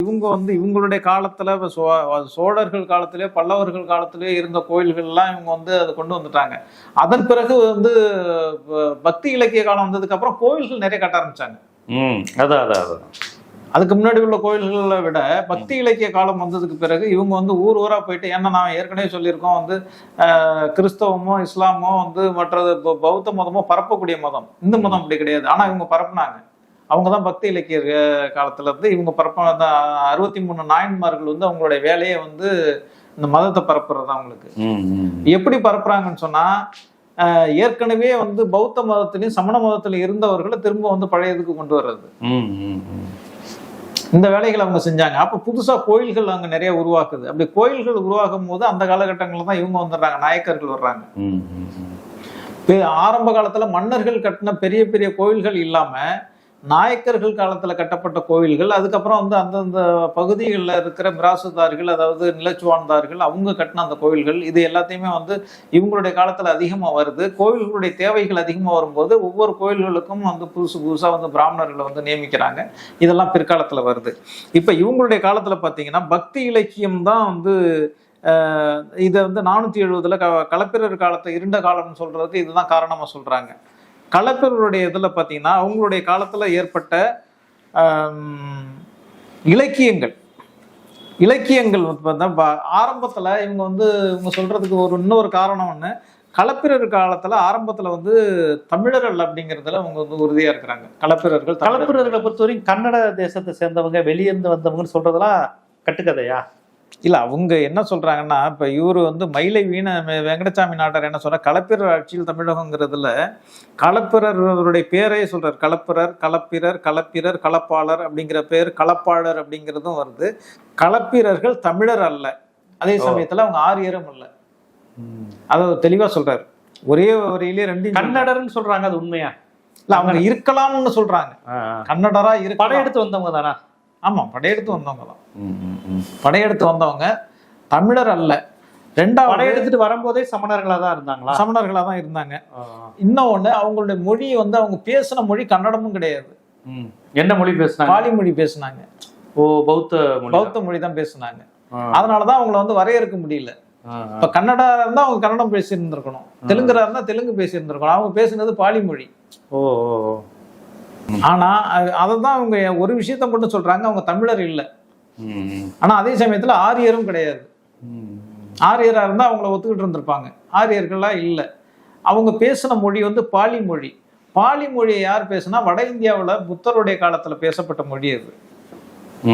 இவங்க வந்து இவங்களுடைய காலத்துல சோழர்கள் காலத்திலேயே பல்லவர்கள் காலத்திலேயே இருந்த கோயில்கள் எல்லாம் இவங்க வந்து அதை கொண்டு வந்துட்டாங்க. அதன் பிறகு வந்து பக்தி இலக்கிய காலம் வந்ததுக்கு அப்புறம் கோயில்கள் நிறைய கட்ட ஆரம்பிச்சாங்க. அதான் அதுக்கு முன்னாடி உள்ள கோயில்களை விட பக்தி இலக்கிய காலம் வந்ததுக்கு பிறகு இவங்க வந்து ஊர் ஊரா போயிட்டு, ஏன்னா நான் ஏற்கனவே சொல்லியிருக்கோம் வந்து கிறிஸ்தவமோ இஸ்லாமோ வந்து மற்றது பௌத்த மதமோ பரப்பக்கூடிய மதம். இந்து மதம் அப்படி கிடையாது. ஆனா இவங்க பரப்புனாங்க. அவங்கதான் பக்தி இலக்கிய காலத்துல இருந்து இவங்க 63 நாயன்மார்கள் வந்து அவங்களுடைய வேலையை வந்து இந்த மதத்தை பரப்புறது அவங்களுக்கு. எப்படி பரப்புறாங்கன்னு சொன்னா, ஏற்கனவே வந்து பௌத்த மதத்திலையும் சமண மதத்திலும் இருந்தவர்களை திரும்ப வந்து பழையதுக்கு கொண்டு வர்றது. இந்த வேலைகளை அவங்க செஞ்சாங்க. அப்ப புதுசா கோயில்கள் அங்க நிறைய உருவாக்குது. அப்படி கோயில்கள் உருவாகும் போது அந்த காலகட்டங்கள்ல தான் இவங்க வந்துடுறாங்க, நாயக்கர்கள் வர்றாங்க. ஆரம்ப காலத்துல மன்னர்கள் கட்டின பெரிய பெரிய கோயில்கள் இல்லாம நாயக்கர்கள் காலத்துல கட்டப்பட்ட கோயில்கள், அதுக்கப்புறம் வந்து அந்தந்த பகுதிகளில் இருக்கிற மிராசுதார்கள், அதாவது நிலச்சுவான்தார்கள், அவங்க கட்டின அந்த கோயில்கள், இது எல்லாத்தையுமே வந்து இவங்களுடைய காலத்துல அதிகமா வருது. கோயில்களுடைய தேவைகள் அதிகமா வரும்போது ஒவ்வொரு கோயில்களுக்கும் வந்து புதுசா வந்து பிராமணர்களை வந்து நியமிக்கிறாங்க. இதெல்லாம் பிற்காலத்துல வருது. இப்ப இவங்களுடைய காலத்துல பாத்தீங்கன்னா பக்தி இலக்கியம் தான் வந்து இதை வந்து 470 களப்பிரர் காலத்தை இருண்ட காலம்னு சொல்றதுக்கு இதுதான் காரணமா சொல்றாங்க. களப்பிரருடைய இதில் பார்த்தீங்கன்னா அவங்களுடைய காலத்தில் ஏற்பட்ட இலக்கியங்கள் பார்த்தா ஆரம்பத்தில் இவங்க வந்து இவங்க சொல்றதுக்கு இன்னொரு காரணம் ஒன்று, களப்பிரர் காலத்தில் ஆரம்பத்தில் வந்து தமிழர்கள் அப்படிங்கிறதுல அவங்க வந்து உறுதியாக இருக்கிறாங்க. களப்பிரர்களை பொறுத்தவரைக்கும் கன்னட தேசத்தை சேர்ந்தவங்க, வெளியிருந்து வந்தவங்கன்னு சொல்றதெல்லாம் கட்டுக்கதையா? இல்ல, அவங்க என்ன சொல்றாங்கன்னா, இப்ப இவரு வந்து மயிலை வெங்கடசாமி நாட்டார் என்ன சொல்ற, களப்பிரர் ஆட்சியில் தமிழகங்கிறதுல களப்பிரருடைய பேரே சொல்றார். களப்பிரர் களப்பாளர் அப்படிங்கிற பேர், களப்பாளர் அப்படிங்கிறதும் வருது. களப்பிரர்கள் தமிழர் அல்ல, அதே சமயத்துல அவங்க ஆரியரும் அல்ல. அத தெளிவா சொல்றாரு. ஒரே வரியிலே ரெண்டு கன்னடர்னு சொல்றாங்க. அது உண்மையா? இல்ல, அவங்க இருக்கலாம்னு சொல்றாங்க. கன்னடரா இருக்கு. படையெடுத்து வந்தவங்க தானா? ஆமா, படையெடுத்து வந்தவங்க தான். படையெடுத்து வந்தவங்க தமிழர் அல்ல. ரெண்டாவது படையெடுத்துட்டு வரும்போதே சமணர்களா தான் இருந்தாங்களா? சமணர்களா தான் இருந்தாங்க. இன்னொன்னு, அவங்களுடைய மொழி வந்து அவங்க பேசின மொழி கன்னடமும் கிடையாது. என்ன மொழி பேசினாங்க? பாலி மொழி பேசினாங்க. பௌத்த மொழி தான் பேசினாங்க. அதனாலதான் அவங்கள வந்து வரையறுக்க முடியல. இப்ப கன்னடா இருந்தா அவங்க கன்னடம் பேசி இருந்திருக்கணும், தெலுங்கரா இருந்தா தெலுங்கு பேசி இருந்திருக்கணும். அவங்க பேசுனது பாலி மொழி. ஆனா அததான் அவங்க ஒரு விஷயத்த மட்டும் சொல்றாங்க, அவங்க தமிழர் இல்லை. ஆனா அதே சமயத்துல ஆரியரும் கிடையாது. ஆரியரா இருந்தா அவங்கள ஒத்துக்கிட்டு இருந்திருப்பாங்க. ஆரியர்களா இல்லை. அவங்க பேசின மொழி வந்து பாலி மொழி. பாலி மொழியை யார் பேசுனா, வட இந்தியாவில் புத்தருடைய காலத்துல பேசப்பட்ட மொழி அது.